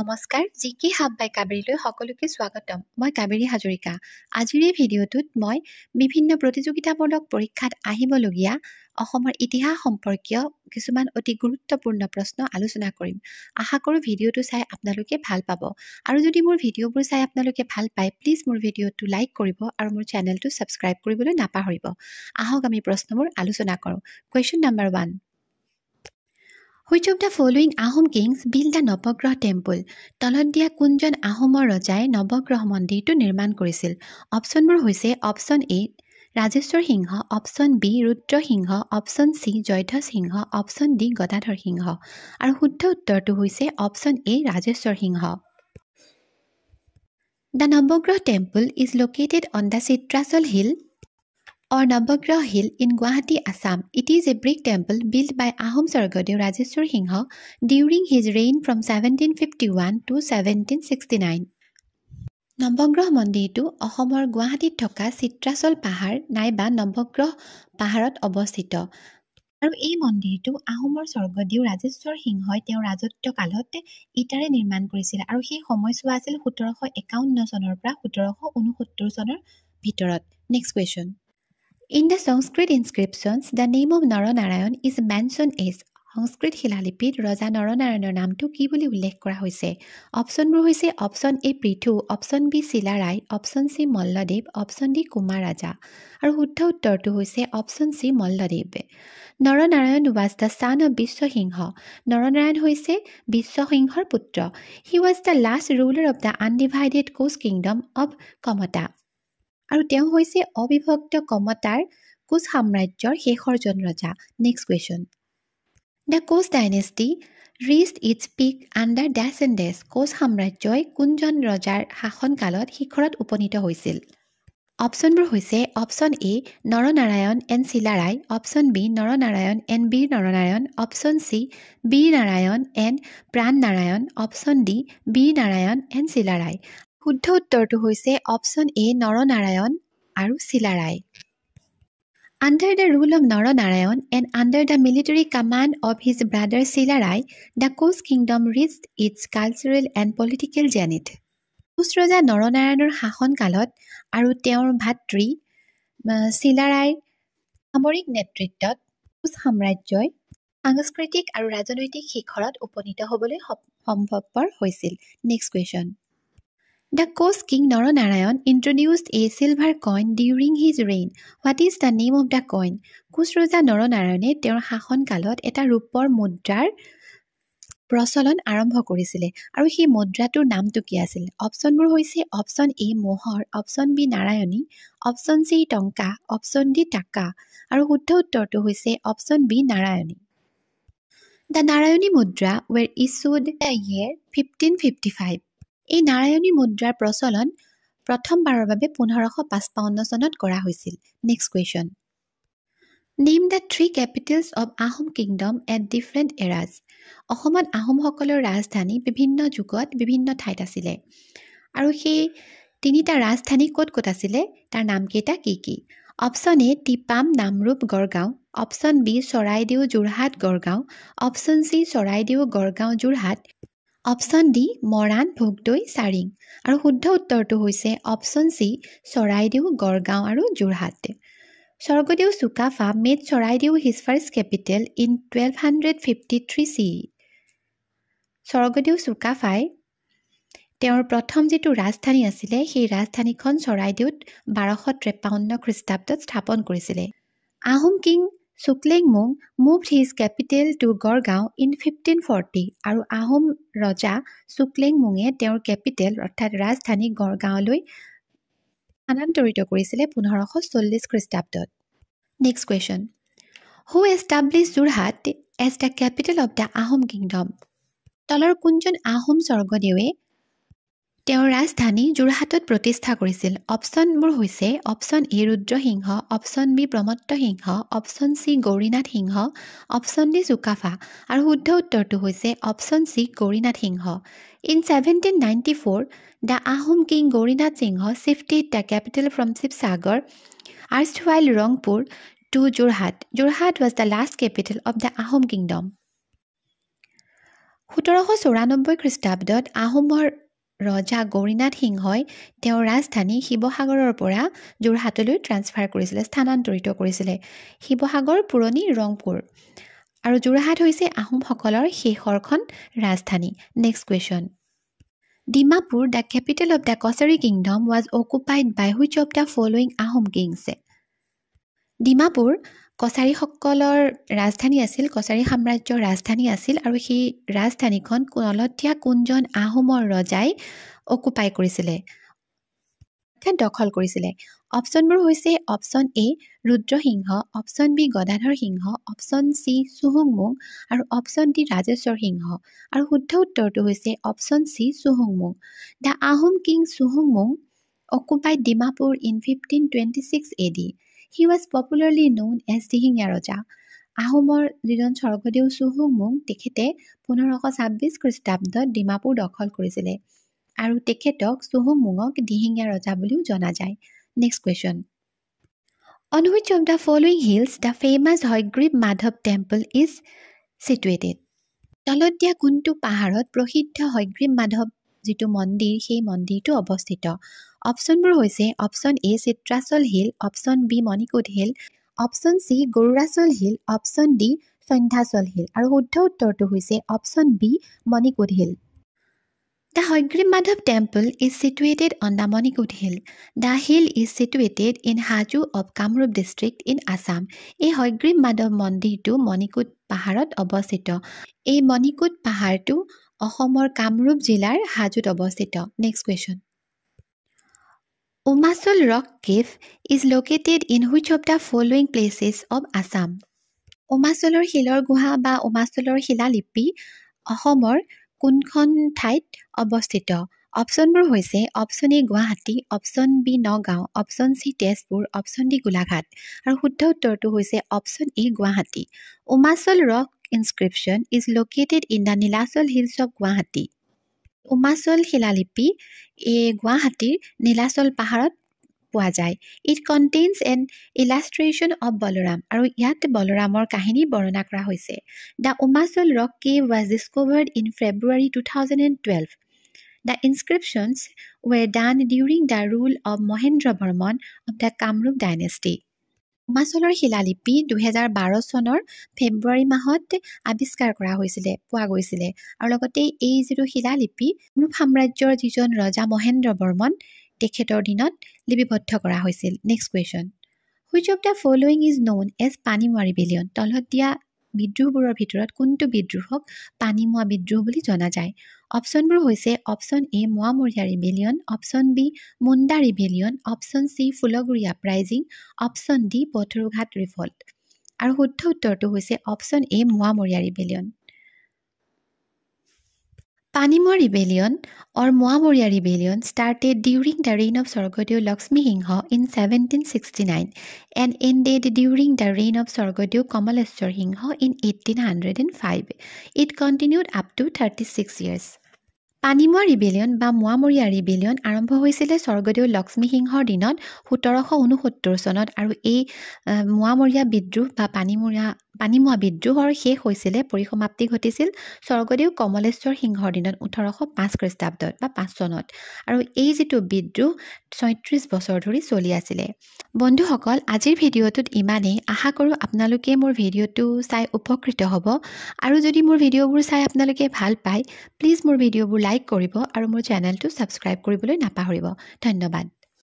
নমস্কাৰ জিকে হাব বাই কাবেৰীলৈ সকলোকে স্বাগতম মই কাবেৰী হাজৰিকা আজিৰ এই ভিডিঅ'টোত মই বিভিন্ন প্ৰতিযোগিতামূলক পৰীক্ষাত আহিবলগীয়া অসমৰ ইতিহাস সম্পৰ্কীয় কিছুমান অতি গুৰুত্বপূৰ্ণ প্ৰশ্ন আলোচনা কৰিম আশা কৰোঁ ভিডিঅ'টো চাই আপোনালোকে ভাল পাব আৰু যদি মোৰ ভিডিঅ'বোৰ চাই আপোনালোকে ভাল পায় প্লিজ মোৰ ভিডিঅ'টো লাইক কৰিব আৰু মোৰ চেনেলটো সাবস্ক্ৰাইব কৰিবলৈ নাপাহৰিব আহক আমি প্ৰশ্নবোৰ আলোচনা কৰোঁ question number 1 Which of the following Ahom kings built the Navagraha temple? তলত দিয়া কোনজন আহোমৰ ৰজাই নৱগ্ৰহ মন্দিৰটো নিৰ্মাণ কৰিছিল? অপচনবোৰ হৈছে option A Rajeswar Singha, option B Rudra Singha, option C Jayadhwaj Singha, option D Gadadhar Singha আৰু শুদ্ধ উত্তৰটো হৈছে option A Rajeswar Singha. The Navagraha temple is located on the Chitrachal hill or Navagraha Hill in Guwahati, Assam. It is a brick temple built by Ahom Swargadev Rajeshwar Singha during his reign from 1751 to 1769. নৱগ্ৰহ মন্দিৰটো অসমৰ গুৱাহাটীত থকা চিত্ৰাচল পাহাৰ নাইবা নৱগ্ৰহ পাহাৰত অৱস্থিত আৰু এই মন্দিৰটো আহোমৰ স্বৰ্গদেউ ৰাজেশ্বৰ সিংহই তেওঁৰ ৰাজত্ব কালত ইটাৰে নিৰ্মাণ কৰিছিল আৰু সেই সময়ছোৱা আছিল 1751 চনৰ পৰা 1769 চনৰ ভিতৰত next question In the Sanskrit inscriptions, the name of Naranarayan is mentioned as সংস্কৃত শিলালিপিত ৰজা নৰনাৰায়ণৰ নামটো কি বুলি উল্লেখ কৰা হৈছে অপচনবোৰ হৈছে option A Prithu option B Chilarai option C Malladev option D Kumar Raja আৰু শুদ্ধ উত্তৰটো হৈছে option C Malladev Naranarayan was the son of Biswa Singha Naranarayan হৈছে বিশ্বসিংহৰ পুত্ৰ he was the last ruler of the undivided Koch kingdom of Kamata আৰু তেওঁ হৈছে অবিভক্ত কমতাৰ কোচ সাম্ৰাজ্যৰ শেষৰজন ৰজা next question The Koch dynasty reached its peak under dash and dash Koch সাম্ৰাজ্যই কোনজন ৰজাৰ শাসনকালত শিখৰত উপনীত হৈছিল অপচনবোৰ হৈছে option A Naranarayan and Chilarai option B Naranarayan and Bir Naranarayan option C Bir Narayan and Pran Narayan option D Bir Narayan and Chilarai শুদ্ধ উত্তৰটো হৈছে অপচন এ নৰনাৰায়ণ আৰু শিলাৰাই Under the rule of Naranarayan and under the military command of his brother Shilarai, the Koch kingdom reached its cultural and political zenith. Koch ৰজা নৰনাৰায়ণৰ শাসনকালত আৰু তেওঁৰ ভাতৃ শিলাৰাইৰ সামৰিক নেতৃত্বত কোচ সাম্ৰাজ্যই সাংস্কৃতিক আৰু ৰাজনৈতিক শিখৰত উপনীত হ'বলৈ সম্ভৱপৰ হৈছিল next question The Koch king Naranarayan introduced a silver coin during his reign. What is the name of the coin? Koch ৰজা নৰনাৰায়ণে তেওঁৰ শাসনকালত এটা ৰূপৰ মুদ্ৰাৰ প্ৰচলন আৰম্ভ কৰিছিলে আৰু সেই মুদ্ৰাটোৰ নামটো কি আছিল অপচনবোৰ হৈছে option A mohur option B Narayani option C tanka option D taka আৰু শুদ্ধ উত্তৰটো হৈছে option B Narayani The Narayani mudra were issued in the year 1555. এই নাৰায়ণী মুদ্ৰাৰ প্ৰচলন প্ৰথমবাৰৰ বাবে 1555 চনত কৰা হৈছিল next question Name the three capitals of Ahom kingdom at different eras. অসমত আহোমসকলৰ ৰাজধানী বিভিন্ন যুগত বিভিন্ন ঠাইত আছিলে আৰু সেই তিনিটা ৰাজধানী ক'ত ক'ত আছিলে তাৰ নাম কেইটা কি option A Tipam Namrup Garhgaon option B Charaideo Jorhat Garhgaon option C Charaideo Garhgaon Jorhat option D Moran Bhogdoi Charing আৰু শুদ্ধ উত্তৰটো হৈছে অপচন চি চৰাইদেউ গড়গাঁও আৰু Jorhat Swargadeo Sukaphaa made Charaideo his first capital in 1253 CE Swargadeo চুকাফাই তেওঁৰ প্ৰথম যিটো ৰাজধানী আছিলে সেই ৰাজধানীখন চৰাইদেউত 1253 খ্ৰীষ্টাব্দত স্থাপন কৰিছিলে Ahom king Suklengmung moved his capital to Gorgaon in 1540 আৰু আহোম ৰজা Suklengmunge তেওঁৰ কেপিটেল অৰ্থাৎ ৰাজধানী গড়গাঁৱলৈ স্থানান্তৰিত কৰিছিলে 1540 খ্ৰীষ্টাব্দত next question Who established Jorhat as the capital of the Ahom kingdom? তলৰ কোনজন আহোম স্বৰ্গদেৱে তেওঁৰ ৰাজধানী যোৰহাটত প্ৰতিষ্ঠা কৰিছিল অপচনবোৰ হৈছে option A Rudra Singha option B Pramatta Singha option C Gaurinath Singha option D Sukaphaa আৰু শুদ্ধ উত্তৰটো হৈছে option C Gaurinath Singha in 1794 the Ahom king Gaurinath Singha shifted the capital from Sibsagar erstwhile Rangpur to Jorhat was the last capital of the Ahom kingdom 1794 খ্ৰীষ্টাব্দত আহোমৰ ৰজা গৌৰীনাথ সিংহই তেওঁৰ ৰাজধানী শিৱসাগৰৰ পৰা যোৰহাটলৈ ট্ৰান্সফাৰ কৰিছিলে, স্থানান্তৰিত কৰিছিলে। শিৱসাগৰ পুৰণি ৰংপুৰ আৰু যোৰহাট হৈছে আহোমসকলৰ শেষৰখন ৰাজধানী। Next question. Dimapur, the capital of the Kachari kingdom, was occupied by which of the following Ahom kings? Dimapur কছাৰীসকলৰ ৰাজধানী আছিল, কছাৰী সাম্ৰাজ্যৰ ৰাজধানী আছিল আৰু সেই ৰাজধানীখন নলতীয়া কোনজন আহোমৰ ৰজাই অকুপাই কৰিছিলে, দখল কৰিছিলে? অপশ্যনবোৰ হৈছে অপশ্যন এ ৰুদ্ৰসিংহ, অপশ্যন বি গদাধৰ সিংহ, অপশ্যন চি চুহুংমুং আৰু অপশ্যন ডি ৰাজেশ্বৰ সিংহ। আৰু শুদ্ধ উত্তৰটো হৈছে option C চুহুংমুং। The Ahom king চুহুংমুং occupied Dimapur in 1526 AD. He was popularly known as Dihingia ৰজা। আহোমৰ যিজন স্বৰ্গদেউ চুহুংমুং তেখেতে 1526 খ্ৰীষ্টাব্দত ডিমাপুৰ দখল কৰিছিলে আৰু তেখেতক চুহুংমুঙক দিহিঙীয়া ৰজা বুলিও জনা যায়। Next question. On which of the following hills the famous Hayagriva Madhav temple is situated? তলত দিয়া কোনটো পাহাৰত প্ৰসিদ্ধ হয়গ্ৰীৱ মাধৱ যিটো মন্দিৰ সেই মন্দিৰটো অৱস্থিত? অপশ্যনবোৰ হৈছে option A Chitrachal hill, option B Manikut hill, option C Garurachal hill, option D Sandhyachal hill. আৰু শুদ্ধ উত্তৰটো হৈছে option B Manikut hill. The Hoygrim Madhav temple is situated on the Manikut hill. The hill is situated in Haju of Kamrup district in Assam. এই হয়গ্ৰীৱ মাধৱ মন্দিৰটো মণিকোট পাহাৰত অৱস্থিত। এই মণিকোট পাহাৰটো অসমৰ কামৰূপ জিলাৰ হাজোত অৱস্থিত। Next question. Umachal Rock Cave is located in which of the following places of Assam? উমাচলৰ শিলৰ গুহা বা উমাচলৰ শিলালিপি অসমৰ কোনখন ঠাইত অৱস্থিত? অপশ্যনবোৰ হৈছে option A Guwahati, option B Nagaon, option C Tezpur, option D Golaghat. আৰু শুদ্ধ উত্তৰটো হৈছে option A Guwahati. Umachal rock inscription is located in the Nilachal hills of Guwahati. Umachal শিলালিপি এই গুৱাহাটীৰ নীলাচল পাহাৰত পোৱা যায়। It contains an illustration of Balaram আৰু ইয়াত বলৰামৰ কাহিনী বৰ্ণনা কৰা হৈছে। The Umachal rock cave was discovered in February 2012. The inscriptions were done during the rule of Mahendra Varman of the Kamrup dynasty. উমাচলৰ শিলালিপি 2012 চনৰ ফেব্ৰুৱাৰী মাহত আৱিষ্কাৰ কৰা হৈছিলে, পোৱা গৈছিলে আৰু লগতে এই যিটো শিলালিপি কামৰূপ সাম্ৰাজ্যৰ যিজন ৰজা মহেন্দ্ৰ বৰ্মন তেখেতৰ দিনত লিপিবদ্ধ কৰা হৈছিল। Next question. Which of the following is known as Panimua rebellion? তলত দিয়া বিদ্ৰোহবোৰৰ ভিতৰত কোনটো বিদ্ৰোহক পানীমোৱা বিদ্ৰোহ বুলি জনা যায়? অপশ্যনবোৰ হৈছে option A Moamoria rebellion, option B Munda rebellion, option C Phulaguri uprising, option D Patharughat revolt. আৰু শুদ্ধ উত্তৰটো হৈছে option A Moamoria rebellion. Panimua Rebellion or Moamoria Rebellion started during the reign of Swargadeo Lakshmi Singha in 1769 and ended during the reign of Swargadeo Kamaleshwar Singha in 1805. It continued up to 36 years. পানীমোৱা ৰিবেলিয়ন বা মোৱামৰীয়া ৰিবেলিয়ন আৰম্ভ হৈছিলে স্বৰ্গদেউ লক্ষ্মী সিংহৰ দিনত 1769 চনত আৰু এই মোৱামৰীয়া বিদ্ৰোহ বা পানীমোৱা বিদ্ৰোহৰ শেষ হৈছিলে, পৰিসমাপ্তি ঘটিছিল স্বৰ্গদেউ কমলেশ্বৰ সিংহৰ দিনত 1805 খ্ৰীষ্টাব্দত বা 5 চনত। আৰু এই যিটো বিদ্ৰোহ 36 বছৰ ধৰি চলি আছিলে। বন্ধুসকল, আজিৰ ভিডিঅ'টোত ইমানেই। আশা কৰোঁ আপোনালোকে মোৰ ভিডিঅ'টো চাই উপকৃত হ'ব আৰু যদি মোৰ ভিডিঅ'বোৰ চাই আপোনালোকে ভাল পায় প্লিজ মোৰ ভিডিঅ'বোৰ লাইক কৰিব আৰু মোৰ চেনেলটো ছাবস্ক্ৰাইব কৰিবলৈ নাপাহৰিব। ধন্যবাদ।